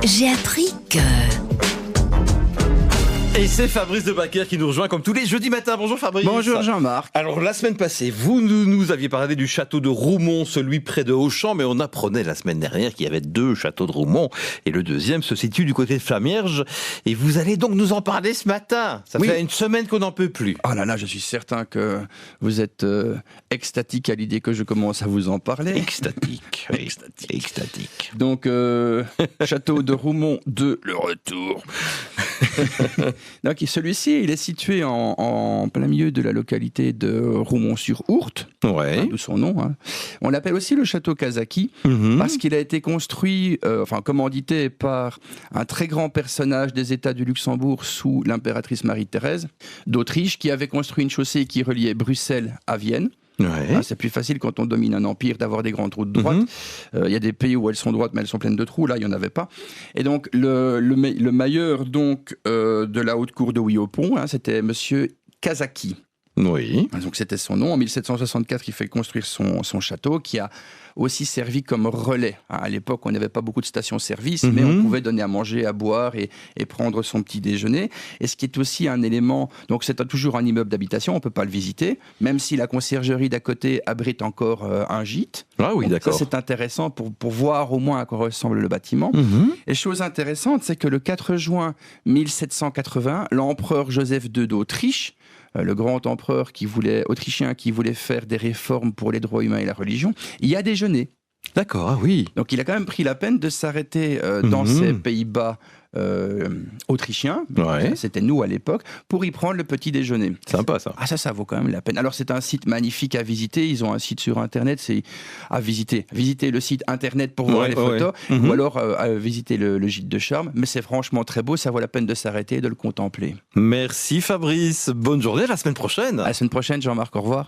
J'ai appris que... Et c'est Fabrice de Backer qui nous rejoint comme tous les jeudis matins. Bonjour Fabrice. Bonjour Jean-Marc. Alors la semaine passée, vous nous aviez parlé du château de Roumont, celui près de Auchan, mais on apprenait la semaine dernière qu'il y avait 2 châteaux de Roumont et le deuxième se situe du côté de Flamierge. Et vous allez donc nous en parler ce matin. Ça fait une semaine qu'on n'en peut plus. Oh là là, je suis certain que vous êtes extatique à l'idée que je commence à vous en parler. Extatique. Extatique. Donc, château de Roumont de le retour. Donc, celui-ci, il est situé en plein milieu de la localité de Roumont-sur-Ourthe, Ouais. d'où son nom. Hein. On l'appelle aussi le château Kazaki, parce qu'il a été construit, commandité par un très grand personnage des États du Luxembourg sous l'impératrice Marie-Thérèse d'Autriche, qui avait construit une chaussée qui reliait Bruxelles à Vienne. Ouais. C'est plus facile quand on domine un empire d'avoir des grandes routes droites. Il y a des pays où elles sont droites mais elles sont pleines de trous. Là, il n'y en avait pas. Et donc, le mailleur de la haute cour de Ouillopont, c'était Monsieur Kazaki. Oui. Donc, c'était son nom. En 1764, il fait construire son château qui a aussi servi comme relais. À l'époque, on n'avait pas beaucoup de stations-service, mais on pouvait donner à manger, à boire et prendre son petit déjeuner. Et ce qui est aussi un élément... Donc, c'est toujours un immeuble d'habitation, on ne peut pas le visiter, même si la conciergerie d'à côté abrite encore un gîte. Ah oui, donc, d'accord. ça, c'est intéressant pour voir au moins à quoi ressemble le bâtiment. Et chose intéressante, c'est que le 4 juin 1780, l'empereur Joseph II d'Autriche, le grand empereur autrichien qui voulait faire des réformes pour les droits humains et la religion, il y a déjeuné. D'accord, ah oui. Donc il a quand même pris la peine de s'arrêter dans ces Pays-Bas autrichiens, Ouais. c'était nous à l'époque, pour y prendre le petit déjeuner. Sympa ça. Ah ça vaut quand même la peine. Alors c'est un site magnifique à visiter, ils ont un site sur internet, c'est à visiter. Visiter le site internet pour voir les photos, ou alors visiter le gîte de charme, mais c'est franchement très beau, ça vaut la peine de s'arrêter et de le contempler. Merci Fabrice. Bonne journée, à la semaine prochaine. À la semaine prochaine Jean-Marc, au revoir.